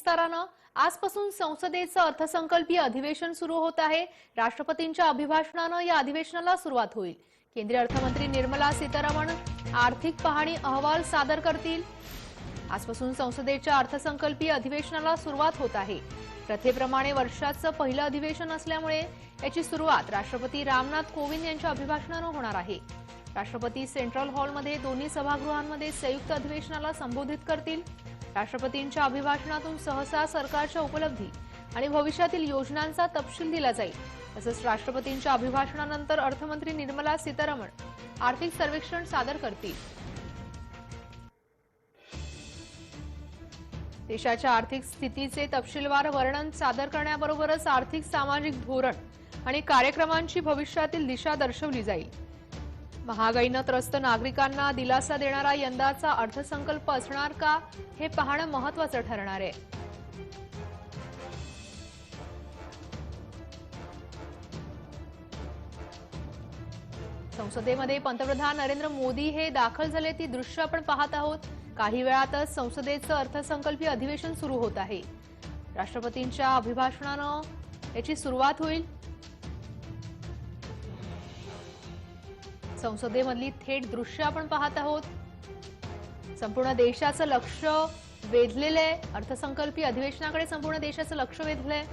विस्तारानं आजपासून संसदेचं अर्थसंकल्पीय अधिवेशन सुरू होत आहे। राष्ट्रपतींच्या अभिभाषणानं या अधिवेशनाला सुरुवात होईल। केंद्रीय अर्थमंत्री निर्मला सीतारामन आर्थिक पाहणी अहवाल सादर करतील। आजपासून संसदेच्या अर्थसंकल्पीय अधिवेशनाला सुरुवात होत आहे। प्रथेप्रमाणे वर्षाचं पहिलं अधिवेशन असल्यामुळे याची सुरुवात राष्ट्रपती रामनाथ कोविंद यांच्या अभिभाषणानं होणार आहे। राष्ट्रपती सेंट्रल हॉलमध्ये दोन्ही सभागृहांमध्ये संयुक्त अधिवेशनाला संबोधित करतील। राष्ट्रपतींच्या अभिभाषणातून सहसा सरकारच्या उपलब्धी आणि भविष्यातील योजनांचा तपशील दिला जाईल। तसंच राष्ट्रपतींच्या अभिभाषणानंतर अर्थमंत्री निर्मला सीतारामन आर्थिक सर्वेक्षण सादर करतील। देशाच्या आर्थिक स्थितीचे तपशीलवार वर्णन सादर करण्याबरोबरच आर्थिक सामाजिक धोरण आणि कार्यक्रमांची भविष्यातील दिशा दर्शवली जाईल। महागाईनं त्रस्त नागरिकांना दिलासा देणारा यंदाचा अर्थसंकल्प असणार का हे पाहणं महत्त्वाचं ठरणार आहे। संसदेमध्ये पंतप्रधान नरेंद्र मोदी हे दाखल झाले ती दृश्य आपण पाहत आहोत। काही वेळातच संसदेचं अर्थसंकल्पीय अधिवेशन सुरू होत आहे। राष्ट्रपतींच्या अभिभाषणानं याची सुरुवात होईल। संसदेमधली थेट दृश्य आपण पाहत आहोत। संपूर्ण देशाचं लक्ष वेधलेलं आहे। अर्थसंकल्पीय अधिवेशनाकडे संपूर्ण देशाचं लक्ष वेधलंय।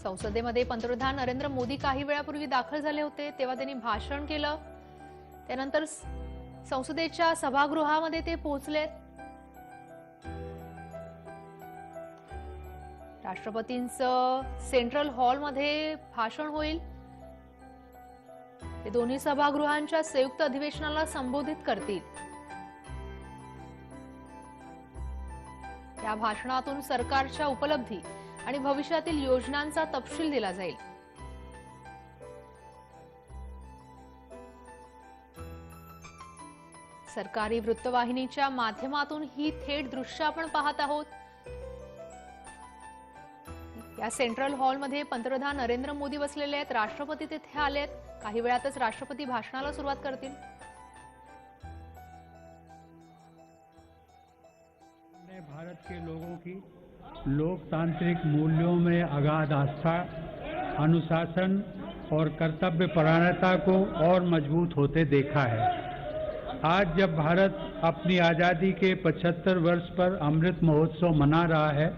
संसदेमध्ये पंतप्रधान नरेंद्र मोदी काही वेळापूर्वी दाखल झाले होते, तेव्हा त्यांनी भाषण केलं। त्यानंतर संसदेच्या सभागृहामध्ये ते पोहोचलेत। राष्ट्रपतींचं सेंट्रल हॉलमध्ये भाषण होईल। ते दोन्ही सभागृहांच्या संयुक्त अधिवेशनाला संबोधित करतील। या भाषणातून सरकारच्या उपलब्धी आणि भविष्यातील योजनांचा तपशील दिला जाईल। सरकारी वृत्तवाहिनीच्या माध्यमातून ही थेट दृश्य आपण पाहत आहोत। या सेंट्रल हॉलमध्ये पंतप्रधान नरेंद्र मोदी बसलेले आहेत। राष्ट्रपती तिथे आलेत। काही वेळातच राष्ट्रपती भाषणाला सुरुवात करतील। भारत के लोगों की लोकतांत्रिक मूल्यों में अगाध आस्था, अनुशासन और कर्तव्य परायणता को और मजबूत होते देखा है। आज जब भारत अपनी आज़ादी के 75 वर्ष पर अमृत महोत्सव मना रहा है,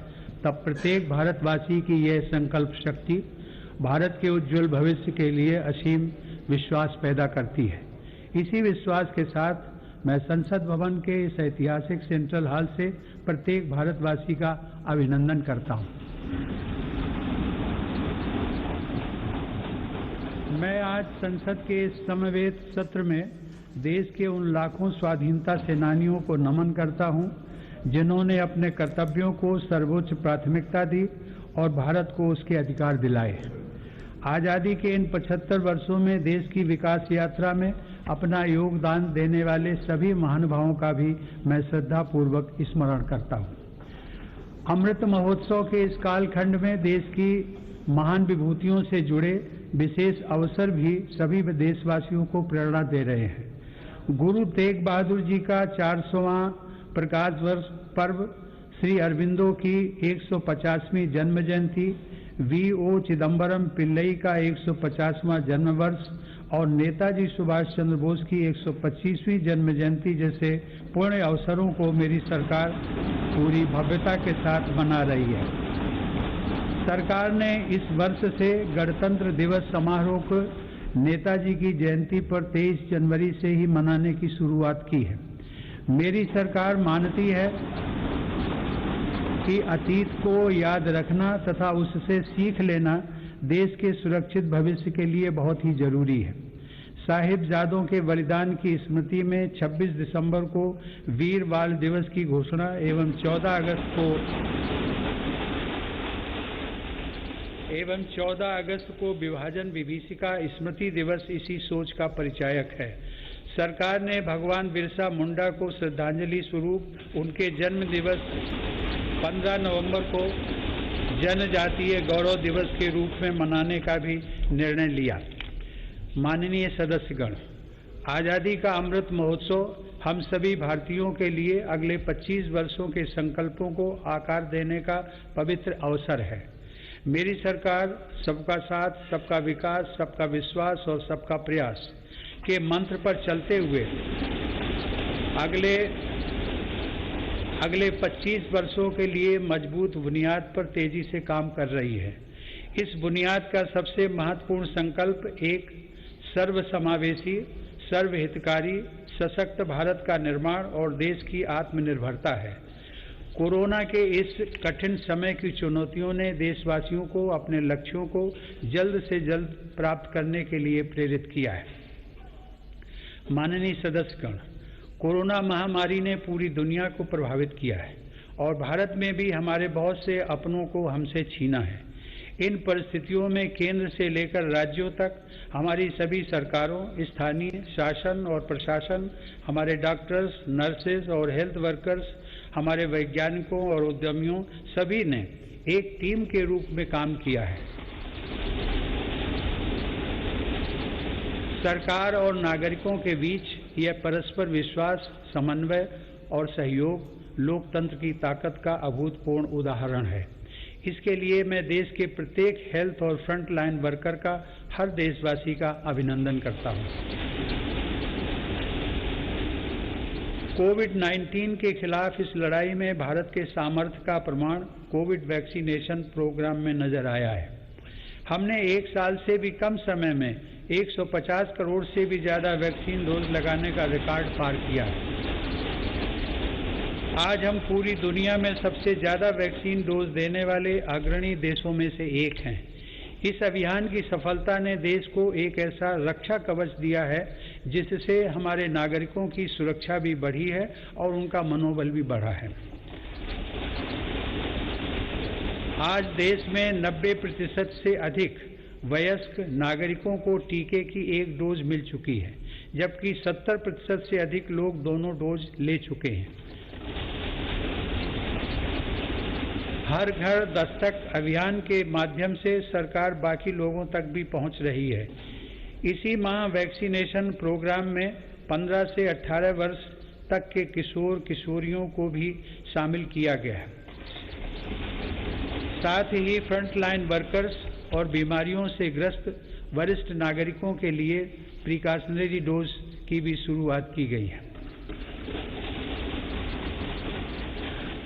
तब प्रत्येक भारतवासी की यह संकल्प शक्ति भारत के उज्जवल भविष्य के लिए असीम विश्वास पैदा करती है। इसी विश्वास के साथ मैं संसद भवन के इस ऐतिहासिक सेंट्रल हॉल से प्रत्येक भारतवासी का अभिनंदन करता हूं। मैं आज संसद के इस समवेत सत्र में देश के उन लाखों स्वाधीनता सेनानियों को नमन करता हूं, जिन्होंने अपने कर्तव्यों को सर्वोच्च प्राथमिकता दी और भारत को उसके अधिकार दिलाए। आज़ादी के इन 75 वर्षों में देश की विकास यात्रा में अपना योगदान देने वाले सभी महानुभावों का भी मैं श्रद्धापूर्वक स्मरण करता हूं। अमृत महोत्सव के इस कालखंड में देश की महान विभूतियों से जुड़े विशेष अवसर भी सभी देशवासियों को प्रेरणा दे रहे हैं। गुरु तेग बहादुर जी का 400वां प्रकाश वर्ष पर्व, श्री अरविंदो की 150वीं जन्म जयंती, V.O. चिदम्बरम पिल्लई का 150वां जन्म वर्ष और नेताजी सुभाष चंद्र बोस की 125वीं जन्म जयंती जैसे पूर्ण अवसरों को मेरी सरकार पूरी भव्यता के साथ मना रही है। सरकार ने इस वर्ष से गणतंत्र दिवस समारोह को नेताजी की जयंती पर 23 जनवरी से ही मनाने की शुरुआत की है। मेरी सरकार मानती है कि अतीत को याद रखना तथा उससे सीख लेना देश के सुरक्षित भविष्य के लिए बहुत ही जरूरी है। साहिबजादों के बलिदान की स्मृति में 26 दिसंबर को वीर बाल दिवस की घोषणा एवं 14 अगस्त को विभाजन विभीषिका स्मृति दिवस इसी सोच का परिचायक है। सरकार ने भगवान बिरसा मुंडा को श्रद्धांजलि स्वरूप उनके जन्म दिवस 15 नवंबर को जनजातीय गौरव दिवस के रूप में मनाने का भी निर्णय लिया। माननीय सदस्यगण, आज़ादी का अमृत महोत्सव हम सभी भारतीयों के लिए अगले 25 वर्षों के संकल्पों को आकार देने का पवित्र अवसर है। मेरी सरकार सबका साथ, सबका विकास, सबका विश्वास और सबका प्रयास के मंत्र पर चलते हुए अगले 25 वर्षों के लिए मजबूत बुनियाद पर तेजी से काम कर रही है। इस बुनियाद का सबसे महत्वपूर्ण संकल्प एक सर्वसमावेशी, सर्वहितकारी, सशक्त भारत का निर्माण और देश की आत्मनिर्भरता है। कोरोना के इस कठिन समय की चुनौतियों ने देशवासियों को अपने लक्ष्यों को जल्द से जल्द प्राप्त करने के लिए प्रेरित किया है। माननीय सदस्यगण, कोरोना महामारी ने पूरी दुनिया को प्रभावित किया है और भारत में भी हमारे बहुत से अपनों को हमसे छीना है। इन परिस्थितियों में केंद्र से लेकर राज्यों तक हमारी सभी सरकारों, स्थानीय शासन और प्रशासन, हमारे डॉक्टर्स, नर्सेज और हेल्थ वर्कर्स, हमारे वैज्ञानिकों और उद्यमियों सभी ने एक टीम के रूप में काम किया है। सरकार और नागरिकों के बीच यह परस्पर विश्वास, समन्वय और सहयोग लोकतंत्र की ताकत का अभूतपूर्व उदाहरण है। इसके लिए मैं देश के प्रत्येक हेल्थ और फ्रंट लाइन वर्कर का, हर देशवासी का अभिनंदन करता हूं। कोविड-19 के खिलाफ इस लड़ाई में भारत के सामर्थ्य का प्रमाण कोविड वैक्सीनेशन प्रोग्राम में नजर आया है। हमने एक साल से भी कम समय में 150 करोड़ से भी ज्यादा वैक्सीन डोज लगाने का रिकॉर्ड पार किया है। आज हम पूरी दुनिया में सबसे ज्यादा वैक्सीन डोज देने वाले अग्रणी देशों में से एक हैं। इस अभियान की सफलता ने देश को एक ऐसा रक्षा कवच दिया है जिससे हमारे नागरिकों की सुरक्षा भी बढ़ी है और उनका मनोबल भी बढ़ा है। आज देश में 90% से अधिक वयस्क नागरिकों को टीके की एक डोज मिल चुकी है, जबकि 70% से अधिक लोग दोनों डोज ले चुके हैं। हर घर दस्तक अभियान के माध्यम से सरकार बाकी लोगों तक भी पहुंच रही है। इसी माह वैक्सीनेशन प्रोग्राम में 15 से 18 वर्ष तक के किशोर किशोरियों को भी शामिल किया गया है। साथ ही फ्रंटलाइन वर्कर्स और बीमारियों से ग्रस्त वरिष्ठ नागरिकों के लिए प्रिकॉशनरी डोज की भी शुरुआत की गई है।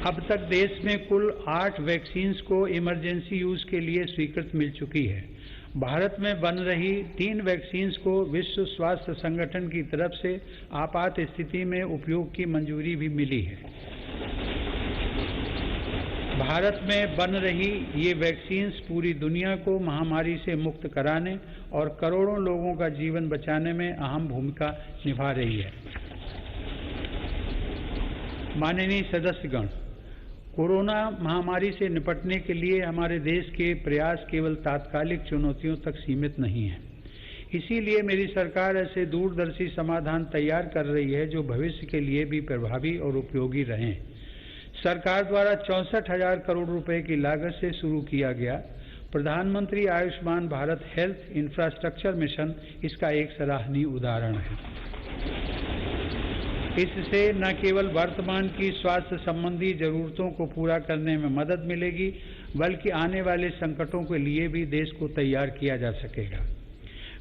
अब तक देश में कुल 8 वैक्सीन्स को इमरजेंसी यूज के लिए स्वीकृत मिल चुकी है। भारत में बन रही 3 वैक्सीन्स को विश्व स्वास्थ्य संगठन की तरफ से आपात स्थिति में उपयोग की मंजूरी भी मिली है। भारत में बन रही ये वैक्सीन्स पूरी दुनिया को महामारी से मुक्त कराने और करोड़ों लोगों का जीवन बचाने में अहम भूमिका निभा रही है। माननीय सदस्यगण, कोरोना महामारी से निपटने के लिए हमारे देश के प्रयास केवल तात्कालिक चुनौतियों तक सीमित नहीं हैं। इसीलिए मेरी सरकार ऐसे दूरदर्शी समाधान तैयार कर रही है जो भविष्य के लिए भी प्रभावी और उपयोगी रहें। सरकार द्वारा 64,000 करोड़ रुपए की लागत से शुरू किया गया प्रधानमंत्री Ayushman Bharat health infrastructure mission इसका एक सराहनीय उदाहरण है। इससे न केवल वर्तमान की स्वास्थ्य संबंधी जरूरतों को पूरा करने में मदद मिलेगी, बल्कि आने वाले संकटों के लिए भी देश को तैयार किया जा सकेगा।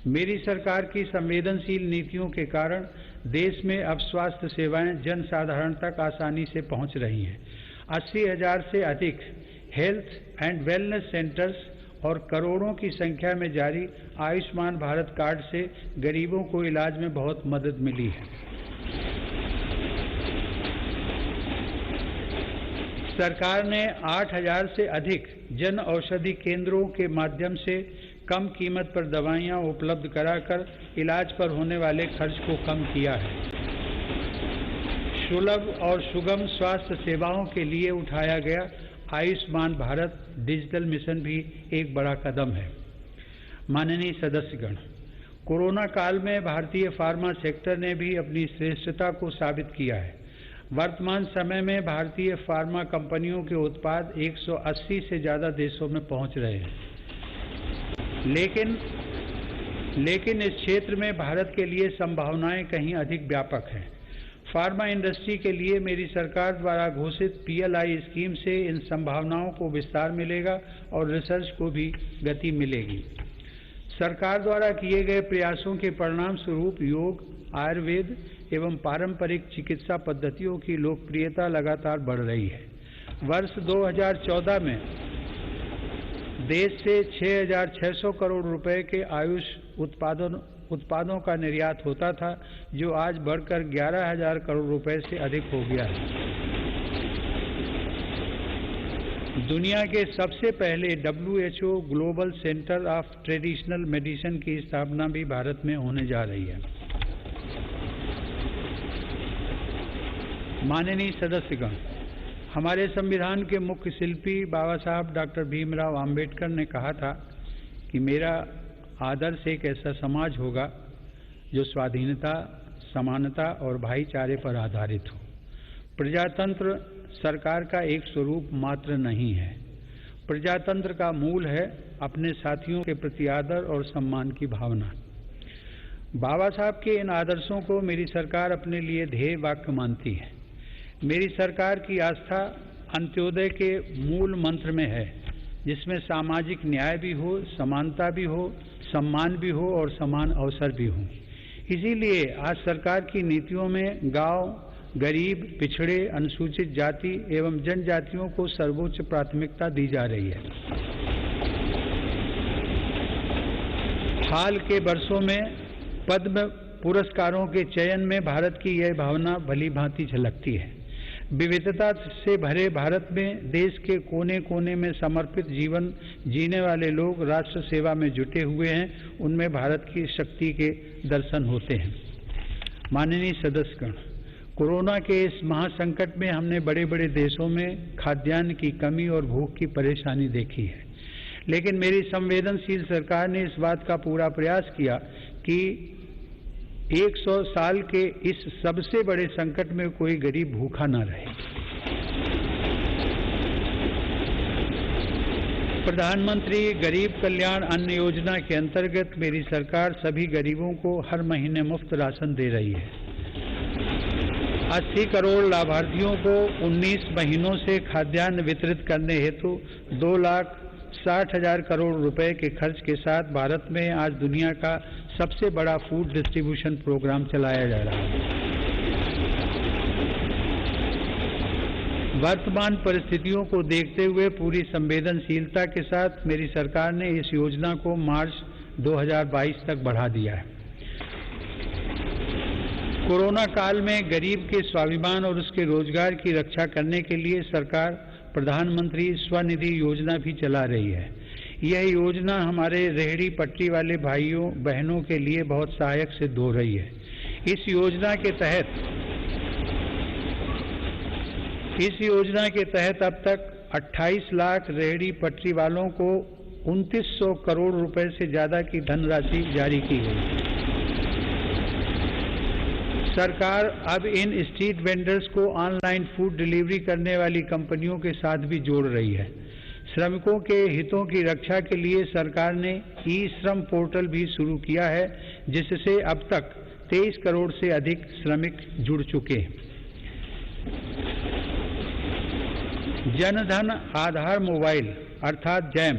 मेरी सरकार की संवेदनशील नीतियों के कारण देश में अब स्वास्थ्य सेवाएं जन साधारण तक आसानी से पहुंच रही हैं। 80,000 से अधिक हेल्थ एंड वेलनेस सेंटर्स और करोड़ों की संख्या में जारी आयुष्मान भारत कार्ड से गरीबों को इलाज में बहुत मदद मिली है। सरकार ने 8,000 से अधिक जन औषधि केंद्रों के माध्यम से कम कीमत पर दवाइयां उपलब्ध कराकर इलाज पर होने वाले खर्च को कम किया है। सुलभ और सुगम स्वास्थ्य सेवाओं के लिए उठाया गया आयुष्मान भारत डिजिटल मिशन भी एक बड़ा कदम है। माननीय सदस्यगण, कोरोना काल में भारतीय फार्मा सेक्टर ने भी अपनी श्रेष्ठता को साबित किया है। वर्तमान समय में भारतीय फार्मा कंपनियों के उत्पाद 180 से ज़्यादा देशों में पहुंच रहे हैं, लेकिन इस क्षेत्र में भारत के लिए संभावनाएं कहीं अधिक व्यापक हैं। फार्मा इंडस्ट्री के लिए मेरी सरकार द्वारा घोषित PLI स्कीम से इन संभावनाओं को विस्तार मिलेगा और रिसर्च को भी गति मिलेगी। सरकार द्वारा किए गए प्रयासों के परिणाम स्वरूप योग, आयुर्वेद एवं पारंपरिक चिकित्सा पद्धतियों की लोकप्रियता लगातार बढ़ रही है। वर्ष 2014 में देश से 6,600 करोड़ रुपए के आयुष उत्पादों का निर्यात होता था, जो आज बढ़कर 11,000 करोड़ रुपए से अधिक हो गया है। दुनिया के सबसे पहले WHO global centre of traditional medicine की स्थापना भी भारत में होने जा रही है। माननीय सदस्यगण, हमारे संविधान के मुख्य शिल्पी बाबा साहब डॉक्टर भीमराव आम्बेडकर ने कहा था कि मेरा आदर्श एक ऐसा समाज होगा जो स्वाधीनता, समानता और भाईचारे पर आधारित हो। प्रजातंत्र सरकार का एक स्वरूप मात्र नहीं है। प्रजातंत्र का मूल है अपने साथियों के प्रति आदर और सम्मान की भावना। बाबा साहब के इन आदर्शों को मेरी सरकार अपने लिए ध्येय वाक्य मानती है। मेरी सरकार की आस्था अंत्योदय के मूल मंत्र में है, जिसमें सामाजिक न्याय भी हो, समानता भी हो, सम्मान भी हो और समान अवसर भी हो। इसीलिए आज सरकार की नीतियों में गांव, गरीब, पिछड़े, अनुसूचित जाति एवं जनजातियों को सर्वोच्च प्राथमिकता दी जा रही है। हाल के वर्षों में पद्म पुरस्कारों के चयन में भारत की यह भावना भली भांति झलकती है। विविधता से भरे भारत में देश के कोने कोने में समर्पित जीवन जीने वाले लोग राष्ट्र सेवा में जुटे हुए हैं। उनमें भारत की शक्ति के दर्शन होते हैं। माननीय सदस्यगण, कोरोना के इस महासंकट में हमने बड़े बड़े देशों में खाद्यान्न की कमी और भूख की परेशानी देखी है, लेकिन मेरी संवेदनशील सरकार ने इस बात का पूरा प्रयास किया कि 100 साल के इस सबसे बड़े संकट में कोई गरीब भूखा न रहे। प्रधानमंत्री गरीब कल्याण अन्न योजना के अंतर्गत मेरी सरकार सभी गरीबों को हर महीने मुफ्त राशन दे रही है। 80 करोड़ लाभार्थियों को 19 महीनों से खाद्यान्न वितरित करने हेतु 2,60,000 करोड़ रुपए के खर्च के साथ भारत में आज दुनिया का सबसे बड़ा फूड डिस्ट्रीब्यूशन प्रोग्राम चलाया जा रहा है। वर्तमान परिस्थितियों को देखते हुए पूरी संवेदनशीलता के साथ मेरी सरकार ने इस योजना को मार्च 2022 तक बढ़ा दिया है। कोरोना काल में गरीब के स्वाभिमान और उसके रोजगार की रक्षा करने के लिए सरकार प्रधानमंत्री स्वनिधि योजना भी चला रही है। यह योजना हमारे रेहड़ी पटरी वाले भाइयों बहनों के लिए बहुत सहायक सिद्ध हो रही है। इस योजना के तहत अब तक 28 लाख रेहड़ी पटरी वालों को 2900 करोड़ रुपए से ज्यादा की धनराशि जारी की गई। सरकार अब इन स्ट्रीट वेंडर्स को ऑनलाइन फूड डिलीवरी करने वाली कंपनियों के साथ भी जोड़ रही है। श्रमिकों के हितों की रक्षा के लिए सरकार ने ई-श्रम पोर्टल भी शुरू किया है, जिससे अब तक 23 करोड़ से अधिक श्रमिक जुड़ चुके हैं। जनधन आधार मोबाइल अर्थात जैम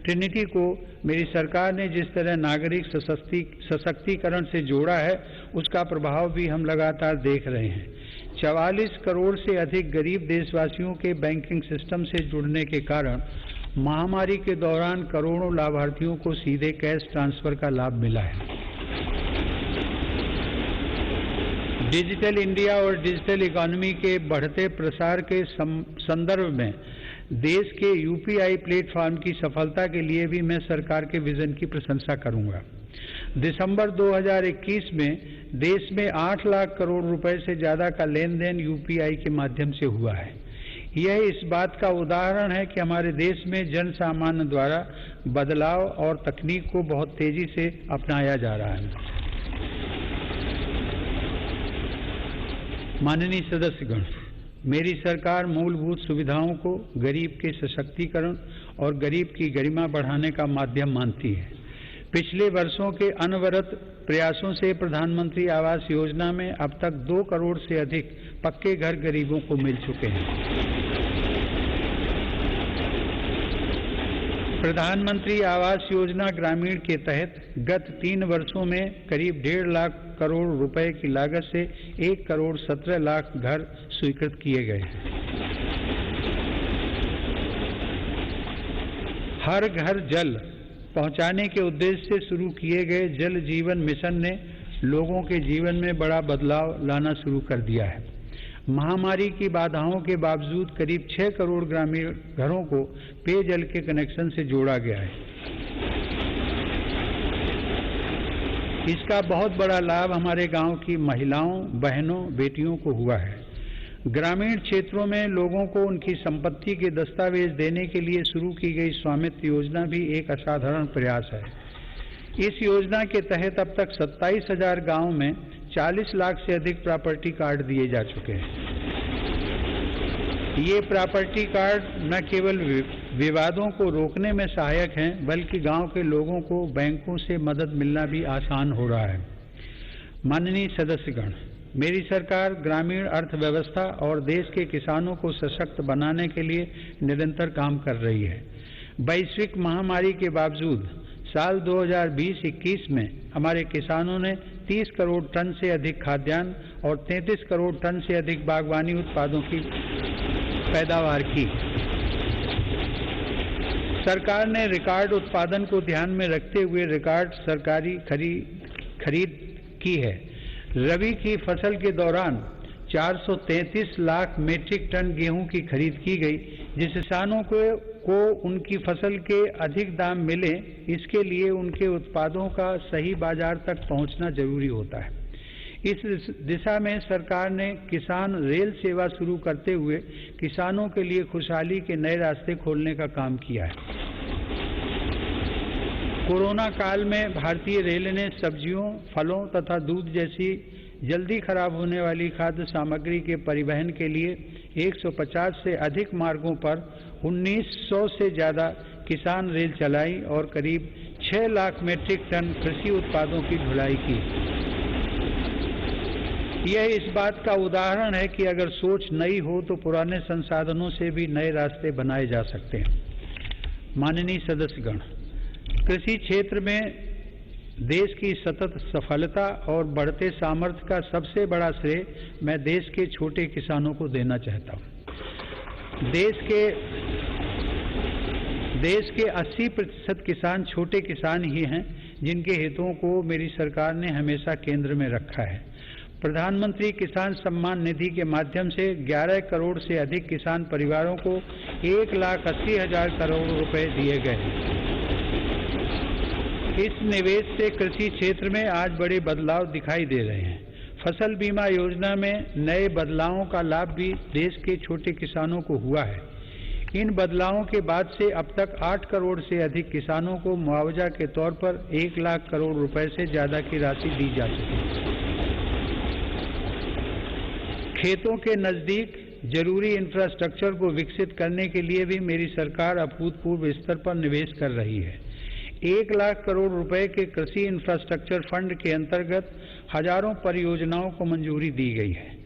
ट्रिनिटी को मेरी सरकार ने जिस तरह नागरिक सशक्तिकरण से जोड़ा है, उसका प्रभाव भी हम लगातार देख रहे हैं। 44 करोड़ से अधिक गरीब देशवासियों के बैंकिंग सिस्टम से जुड़ने के कारण महामारी के दौरान करोड़ों लाभार्थियों को सीधे कैश ट्रांसफर का लाभ मिला है। डिजिटल इंडिया और डिजिटल इकोनॉमी के बढ़ते प्रसार के संदर्भ में देश के UPI प्लेटफॉर्म की सफलता के लिए भी मैं सरकार के विजन की प्रशंसा करूंगा। दिसंबर 2021 में देश में 8 लाख करोड़ रुपए से ज्यादा का लेन देन UPI के माध्यम से हुआ है। यह इस बात का उदाहरण है कि हमारे देश में जन सामान्य द्वारा बदलाव और तकनीक को बहुत तेजी से अपनाया जा रहा है। माननीय सदस्यगण, मेरी सरकार मूलभूत सुविधाओं को गरीब के सशक्तिकरण और गरीब की गरिमा बढ़ाने का माध्यम मानती है। पिछले वर्षों के अनवरत प्रयासों से प्रधानमंत्री आवास योजना में अब तक 2 करोड़ से अधिक पक्के घर गरीबों को मिल चुके हैं। प्रधानमंत्री आवास योजना ग्रामीण के तहत गत 3 वर्षों में करीब 1.5 लाख करोड़ रुपए की लागत से 1 करोड़ 17 लाख घर स्वीकृत किए गए हैं। हर घर जल पहुंचाने के उद्देश्य से शुरू किए गए जल जीवन मिशन ने लोगों के जीवन में बड़ा बदलाव लाना शुरू कर दिया है। महामारी की बाधाओं के बावजूद करीब 6 करोड़ ग्रामीण घरों को पेयजल के कनेक्शन से जोड़ा गया है। इसका बहुत बड़ा लाभ हमारे गांव की महिलाओं, बहनों, बेटियों को हुआ है। ग्रामीण क्षेत्रों में लोगों को उनकी संपत्ति के दस्तावेज देने के लिए शुरू की गई स्वामित्व योजना भी एक असाधारण प्रयास है। इस योजना के तहत अब तक 27,000 गांवों में 40 लाख से अधिक प्रॉपर्टी कार्ड दिए जा चुके हैं। ये प्रॉपर्टी कार्ड न केवल विवादों को रोकने में सहायक हैं, बल्कि गांव के लोगों को बैंकों से मदद मिलना भी आसान हो रहा है। माननीय सदस्यगण, मेरी सरकार ग्रामीण अर्थव्यवस्था और देश के किसानों को सशक्त बनाने के लिए निरंतर काम कर रही है। वैश्विक महामारी के बावजूद साल 2020-21 में हमारे किसानों ने 30 करोड़ टन से अधिक खाद्यान्न और 33 करोड़ टन से अधिक बागवानी उत्पादों की पैदावार की। सरकार ने रिकॉर्ड उत्पादन को ध्यान में रखते हुए रिकॉर्ड सरकारी खरीद की है। रबी की फसल के दौरान 433 लाख मीट्रिक टन गेहूं की खरीद की गई, जिससे किसानों को उनकी फसल के अधिक दाम मिले, इसके लिए उनके उत्पादों का सही बाजार तक पहुंचना जरूरी होता है। इस दिशा में सरकार ने किसान रेल सेवा शुरू करते हुए किसानों के लिए खुशहाली के नए रास्ते खोलने का काम किया है। कोरोना काल में भारतीय रेल ने सब्जियों, फलों तथा दूध जैसी जल्दी खराब होने वाली खाद्य सामग्री के परिवहन के लिए 150 से अधिक मार्गों पर 1900 से ज्यादा किसान रेल चलाई और करीब 6 लाख मीट्रिक टन कृषि उत्पादों की ढुलाई की। यह इस बात का उदाहरण है कि अगर सोच नई हो तो पुराने संसाधनों से भी नए रास्ते बनाए जा सकते हैं। माननीय सदस्यगण, कृषि क्षेत्र में देश की सतत सफलता और बढ़ते सामर्थ्य का सबसे बड़ा श्रेय मैं देश के छोटे किसानों को देना चाहता हूं। देश के 80% किसान छोटे किसान ही हैं, जिनके हितों को मेरी सरकार ने हमेशा केंद्र में रखा है। प्रधानमंत्री किसान सम्मान निधि के माध्यम से 11 करोड़ से अधिक किसान परिवारों को 1,80,000 करोड़ रुपए दिए गए हैं। इस निवेश से कृषि क्षेत्र में आज बड़े बदलाव दिखाई दे रहे हैं। फसल बीमा योजना में नए बदलावों का लाभ भी देश के छोटे किसानों को हुआ है। इन बदलावों के बाद से अब तक 8 करोड़ से अधिक किसानों को मुआवजा के तौर पर 1 लाख करोड़ रुपए से ज्यादा की राशि दी जा चुकी है। खेतों के नजदीक जरूरी इंफ्रास्ट्रक्चर को विकसित करने के लिए भी मेरी सरकार अभूतपूर्व स्तर पर निवेश कर रही है। 1 लाख करोड़ रुपए के कृषि इंफ्रास्ट्रक्चर फंड के अंतर्गत हजारों परियोजनाओं को मंजूरी दी गई है।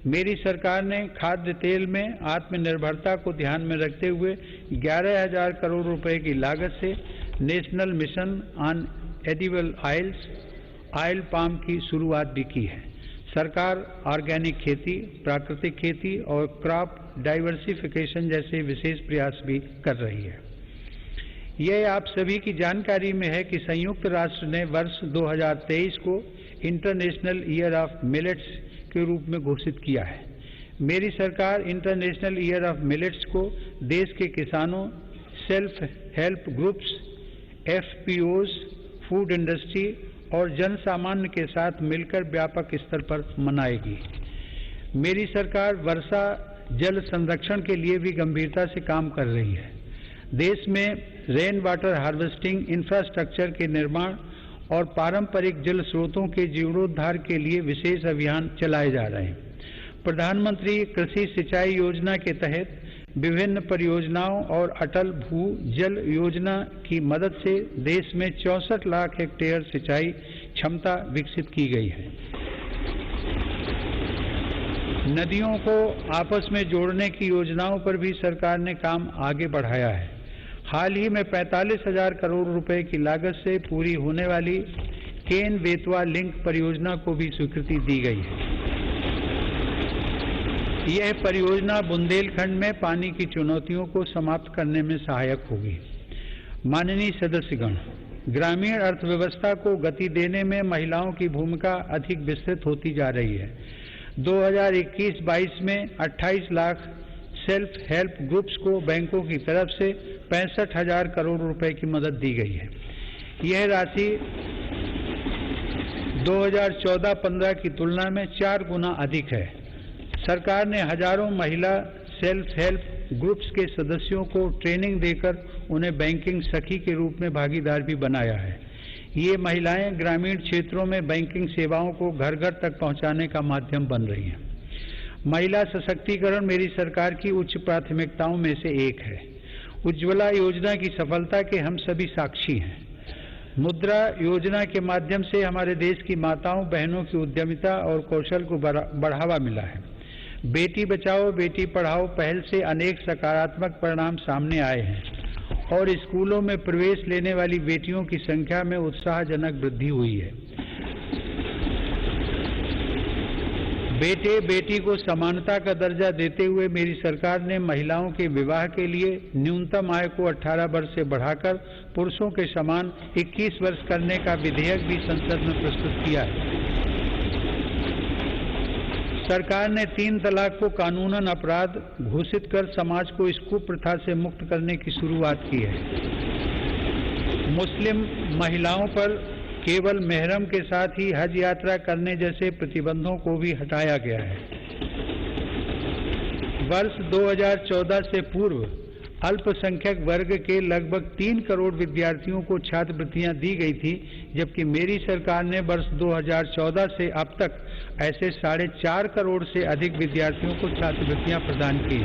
मेरी सरकार ने खाद्य तेल में आत्मनिर्भरता को ध्यान में रखते हुए 11,000 करोड़ रुपए की लागत से national mission on edible oils, oil palm की शुरुआत भी की है। सरकार ऑर्गेनिक खेती, प्राकृतिक खेती और क्रॉप डाइवर्सिफिकेशन जैसे विशेष प्रयास भी कर रही है। यह आप सभी की जानकारी में है कि संयुक्त राष्ट्र ने वर्ष 2023 को इंटरनेशनल ईयर ऑफ मिलेट्स के रूप में घोषित किया है। मेरी सरकार इंटरनेशनल ईयर ऑफ मिलेट्स को देश के किसानों, self help groups, FPOs, food industry और जन सामान्य के साथ मिलकर व्यापक स्तर पर मनाएगी। मेरी सरकार वर्षा जल संरक्षण के लिए भी गंभीरता से काम कर रही है। देश में रेन वाटर हार्वेस्टिंग इंफ्रास्ट्रक्चर के निर्माण और पारंपरिक जल स्रोतों के जीर्णोद्धार के लिए विशेष अभियान चलाए जा रहे हैं। प्रधानमंत्री कृषि सिंचाई योजना के तहत विभिन्न परियोजनाओं और अटल भू जल योजना की मदद से देश में 64 लाख हेक्टेयर सिंचाई क्षमता विकसित की गई है। नदियों को आपस में जोड़ने की योजनाओं पर भी सरकार ने काम आगे बढ़ाया है। हाल ही में 45,000 करोड़ रुपए की लागत से पूरी होने वाली केन बेतवा लिंक परियोजना को भी स्वीकृति दी गई है। यह परियोजना बुंदेलखंड में पानी की चुनौतियों को समाप्त करने में सहायक होगी। माननीय सदस्यगण, ग्रामीण अर्थव्यवस्था को गति देने में महिलाओं की भूमिका अधिक विस्तृत होती जा रही है। 2021-22 में 28 लाख सेल्फ हेल्प ग्रुप्स को बैंकों की तरफ से 65,000 करोड़ रुपए की मदद दी गई है। यह राशि 2014-15 की तुलना में 4 गुना अधिक है। सरकार ने हजारों महिला सेल्फ हेल्प ग्रुप्स के सदस्यों को ट्रेनिंग देकर उन्हें बैंकिंग सखी के रूप में भागीदार भी बनाया है। ये महिलाएं ग्रामीण क्षेत्रों में बैंकिंग सेवाओं को घर घर तक पहुंचाने का माध्यम बन रही हैं। महिला सशक्तिकरण मेरी सरकार की उच्च प्राथमिकताओं में से एक है। उज्ज्वला योजना की सफलता के हम सभी साक्षी हैं। मुद्रा योजना के माध्यम से हमारे देश की माताओं बहनों की उद्यमिता और कौशल को बढ़ावा मिला है। बेटी बचाओ बेटी पढ़ाओ पहल से अनेक सकारात्मक परिणाम सामने आए हैं और स्कूलों में प्रवेश लेने वाली बेटियों की संख्या में उत्साहजनक वृद्धि हुई है। बेटे बेटी को समानता का दर्जा देते हुए मेरी सरकार ने महिलाओं के विवाह के लिए न्यूनतम आय को 18 वर्ष से बढ़ाकर पुरुषों के समान 21 वर्ष करने का विधेयक भी संसद में प्रस्तुत किया है। सरकार ने 3 तलाक को कानूनन अपराध घोषित कर समाज को इस कुप्रथा से मुक्त करने की शुरुआत की है। मुस्लिम महिलाओं पर केवल मेहरम के साथ ही हज यात्रा करने जैसे प्रतिबंधों को भी हटाया गया है। वर्ष 2014 से पूर्व अल्पसंख्यक वर्ग के लगभग 3 करोड़ विद्यार्थियों को छात्रवृत्तियां दी गई थी, जबकि मेरी सरकार ने वर्ष 2014 से अब तक ऐसे 4.5 करोड़ से अधिक विद्यार्थियों को छात्रवृत्तियां प्रदान की।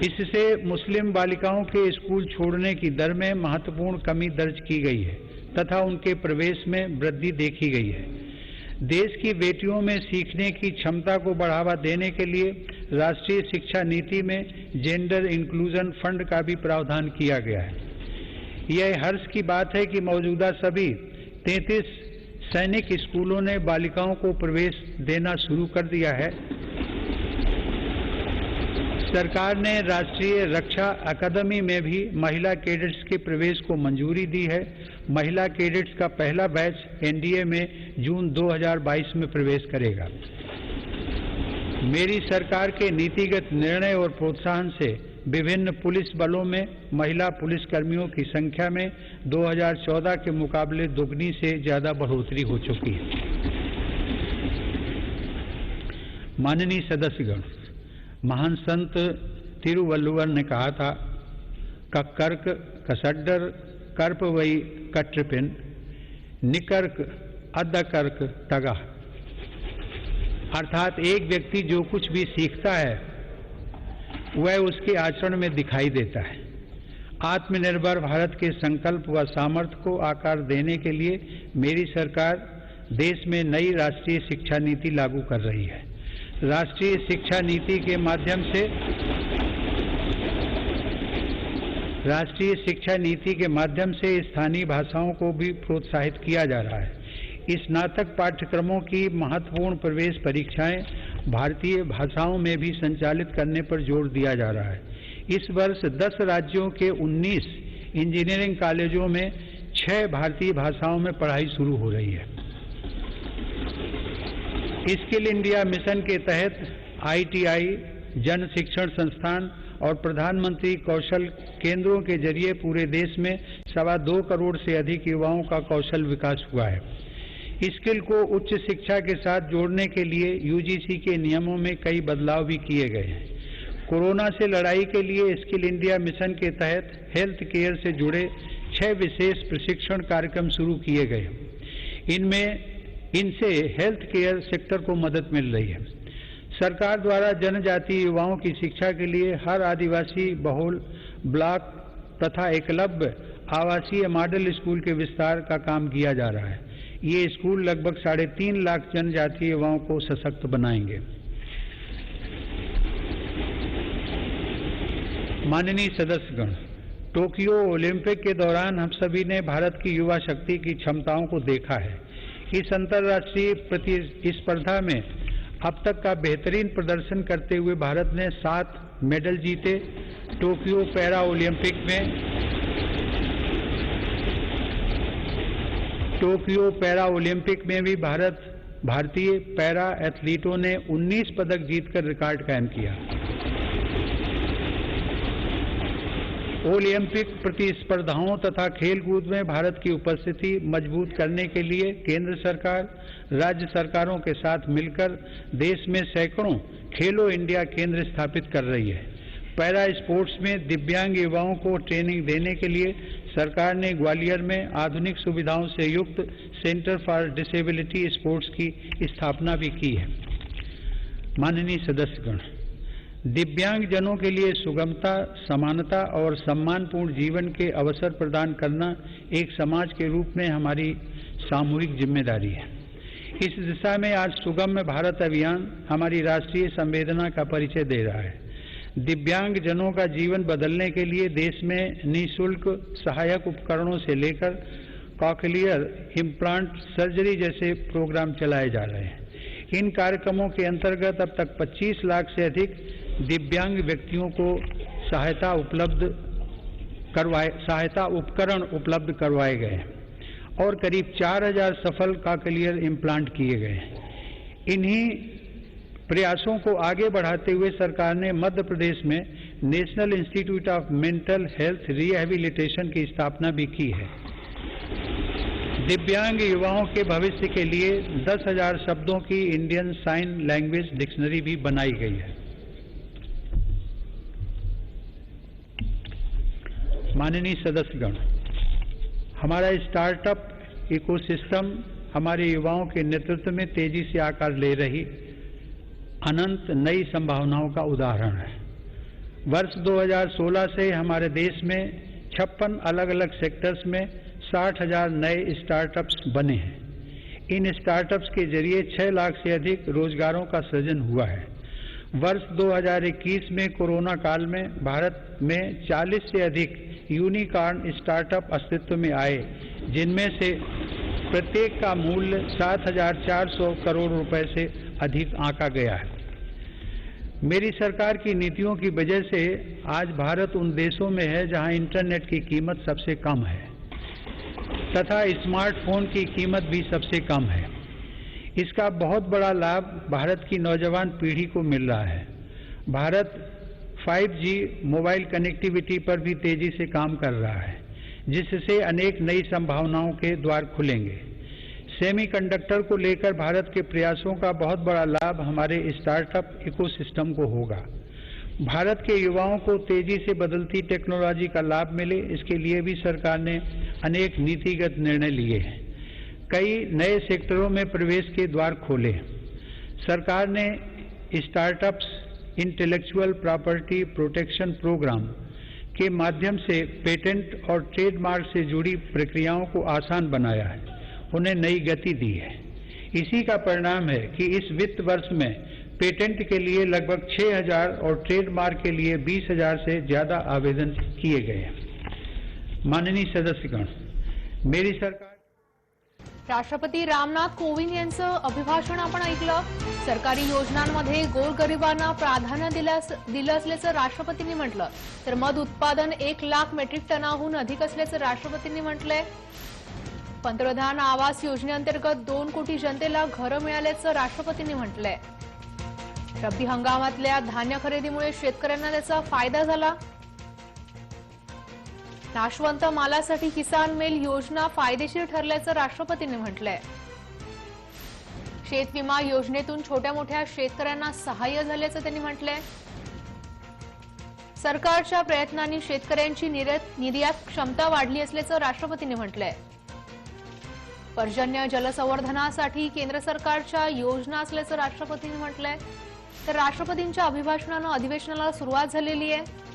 इससे मुस्लिम बालिकाओं के स्कूल छोड़ने की दर में महत्वपूर्ण कमी दर्ज की गई है तथा उनके प्रवेश में वृद्धि देखी गई है। देश की बेटियों में सीखने की क्षमता को बढ़ावा देने के लिए राष्ट्रीय शिक्षा नीति में जेंडर इंक्लूजन फंड का भी प्रावधान किया गया है। यह हर्ष की बात है कि मौजूदा सभी 33 सैनिक स्कूलों ने बालिकाओं को प्रवेश देना शुरू कर दिया है। सरकार ने राष्ट्रीय रक्षा अकादमी में भी महिला कैडेट्स के प्रवेश को मंजूरी दी है। महिला कैडेट्स का पहला बैच एनडीए में जून 2022 में प्रवेश करेगा। मेरी सरकार के नीतिगत निर्णय और प्रोत्साहन से विभिन्न पुलिस बलों में महिला पुलिसकर्मियों की संख्या में 2014 के मुकाबले दोगुनी से ज्यादा बढ़ोतरी हो चुकी है। माननीय सदस्यगण, महान संत तिरुवल्लुवर ने कहा था, कक्कर्क कसड्डर कर्प वही कट्रपिन निकर्क अद्दकर्क तगा। अर्थात एक व्यक्ति जो कुछ भी सीखता है वह उसके आचरण में दिखाई देता है। आत्मनिर्भर भारत के संकल्प व सामर्थ्य को आकार देने के लिए मेरी सरकार देश में नई राष्ट्रीय शिक्षा नीति लागू कर रही है। राष्ट्रीय शिक्षा नीति के माध्यम से स्थानीय भाषाओं को भी प्रोत्साहित किया जा रहा है। स्नातक पाठ्यक्रमों की महत्वपूर्ण प्रवेश परीक्षाएं भारतीय भाषाओं में भी संचालित करने पर जोर दिया जा रहा है। इस वर्ष 10 राज्यों के 19 इंजीनियरिंग कॉलेजों में 6 भारतीय भाषाओं में पढ़ाई शुरू हो रही है। स्किल इंडिया मिशन के तहत ITI, जन शिक्षण संस्थान और प्रधानमंत्री कौशल केंद्रों के जरिए पूरे देश में 2.25 करोड़ से अधिक युवाओं का कौशल विकास हुआ है। स्किल को उच्च शिक्षा के साथ जोड़ने के लिए UGC के नियमों में कई बदलाव भी किए गए हैं। कोरोना से लड़ाई के लिए स्किल इंडिया मिशन के तहत हेल्थ केयर से जुड़े 6 विशेष प्रशिक्षण कार्यक्रम शुरू किए गए। इनमें इनसे हेल्थ केयर सेक्टर को मदद मिल रही है। सरकार द्वारा जनजातीय युवाओं की शिक्षा के लिए हर आदिवासी बहुल ब्लॉक तथा एकलव्य आवासीय मॉडल स्कूल के विस्तार का काम किया जा रहा है। ये स्कूल लगभग 3.5 लाख जनजातीय युवाओं को सशक्त बनाएंगे। माननीय सदस्यगण, टोक्यो ओलंपिक के दौरान हम सभी ने भारत की युवा शक्ति की क्षमताओं को देखा है। इस अंतर्राष्ट्रीय प्रतिस्पर्धा में अब तक का बेहतरीन प्रदर्शन करते हुए भारत ने 7 मेडल जीते। टोक्यो पैरा ओलंपिक में भी भारतीय पैरा एथलीटों ने 19 पदक जीतकर रिकॉर्ड कायम किया। ओलंपिक प्रतिस्पर्धाओं तथा खेलकूद में भारत की उपस्थिति मजबूत करने के लिए केंद्र सरकार राज्य सरकारों के साथ मिलकर देश में सैकड़ों खेलो इंडिया केंद्र स्थापित कर रही है। पैरा स्पोर्ट्स में दिव्यांग युवाओं को ट्रेनिंग देने के लिए सरकार ने ग्वालियर में आधुनिक सुविधाओं से युक्त सेंटर फॉर डिसेबिलिटी स्पोर्ट्स की स्थापना भी की है। माननीय सदस्यगण, दिव्यांग जनों के लिए सुगमता, समानता और सम्मानपूर्ण जीवन के अवसर प्रदान करना एक समाज के रूप में हमारी सामूहिक जिम्मेदारी है। इस दिशा में आज सुगम्य भारत अभियान हमारी राष्ट्रीय संवेदना का परिचय दे रहा है। दिव्यांग जनों का जीवन बदलने के लिए देश में निःशुल्क सहायक उपकरणों से लेकर कॉकलियर इम्प्लांट सर्जरी जैसे प्रोग्राम चलाए जा रहे हैं। इन कार्यक्रमों के अंतर्गत अब तक 25 लाख से अधिक दिव्यांग व्यक्तियों को सहायता उपकरण उपलब्ध करवाए गए हैं और करीब 4000 सफल कॉकलियर इम्प्लांट किए गए हैं। इन्हीं प्रयासों को आगे बढ़ाते हुए सरकार ने मध्य प्रदेश में national institute of mental health rehabilitation की स्थापना भी की है। दिव्यांग युवाओं के भविष्य के लिए 10,000 शब्दों की इंडियन साइन लैंग्वेज डिक्शनरी भी बनाई गई है। माननीय सदस्यगण, हमारा स्टार्टअप इकोसिस्टम हमारे युवाओं के नेतृत्व में तेजी से आकार ले रही अनंत नई संभावनाओं का उदाहरण है। वर्ष 2016 से हमारे देश में 56 अलग अलग सेक्टर्स में 60,000 नए स्टार्टअप्स बने हैं। इन स्टार्टअप्स के जरिए 6 लाख से अधिक रोजगारों का सृजन हुआ है। वर्ष 2021 में कोरोना काल में भारत में 40 से अधिक यूनिकॉर्न स्टार्टअप अस्तित्व में आए, जिनमें से प्रत्येक का मूल्य 7,400 करोड़ रुपए से अधिक आंका गया है। मेरी सरकार की नीतियों की वजह से आज भारत उन देशों में है जहां इंटरनेट की कीमत सबसे कम है तथा स्मार्टफोन की कीमत भी सबसे कम है। इसका बहुत बड़ा लाभ भारत की नौजवान पीढ़ी को मिल रहा है। भारत 5G मोबाइल कनेक्टिविटी पर भी तेजी से काम कर रहा है, जिससे अनेक नई संभावनाओं के द्वार खुलेंगे। सेमीकंडक्टर को लेकर भारत के प्रयासों का बहुत बड़ा लाभ हमारे स्टार्टअप इकोसिस्टम को होगा। भारत के युवाओं को तेजी से बदलती टेक्नोलॉजी का लाभ मिले, इसके लिए भी सरकार ने अनेक नीतिगत निर्णय लिए हैं। कई नए सेक्टरों में प्रवेश के द्वार खोले। सरकार ने startups intellectual property protection programme के माध्यम से पेटेंट और ट्रेडमार्क से जुड़ी प्रक्रियाओं को आसान बनाया है, उन्हें नई गति दी है। इसी का परिणाम है कि इस वित्त वर्ष में पेटेंट के लिए लगभग 6,000 और ट्रेडमार्क के लिए 20,000 से ज्यादा आवेदन किए गए हैं। माननीय सदस्यगण, मेरी सरकार राष्ट्रपती रामनाथ कोविंद यांचं अभिभाषण आपण ऐकलं। सरकारी योजनांमध्ये गोरगरिबांना प्राधान्य दिलं असल्याचं राष्ट्रपतींनी म्हटलं, तर मध उत्पादन 1 लाख मेट्रिक टनाहून अधिक असल्याचं राष्ट्रपतींनी म्हटलंय। पंतप्रधान आवास योजनेअंतर्गत 2 कोटी जनतेला घरं मिळाल्याचं राष्ट्रपतींनी म्हटलंय। रब्बी हंगामातल्या धान्य खरेदीमुळे शेतकऱ्यांना त्याचा फायदा झाला। नाशवंत मालासाठी किसान मेल योजना फायदेशीर ठरल्याचं राष्ट्रपतींनी म्हटलंय। शेत विमा योजनेतून छोट्या मोठ्या शेतकऱ्यांना सहाय्य झाल्याचं त्यांनी म्हटलंय। सरकारच्या प्रयत्नांनी शेतकऱ्यांची निर्यात क्षमता वाढली असल्याचं राष्ट्रपतींनी म्हटलंय। पर्जन्य जलसंवर्धनासाठी केंद्र सरकारच्या योजना असल्याचं राष्ट्रपतींनी म्हटलंय. तर राष्ट्रपतींच्या अभिभाषणानं अधिवेशनाला सुरुवात झालेली आहे.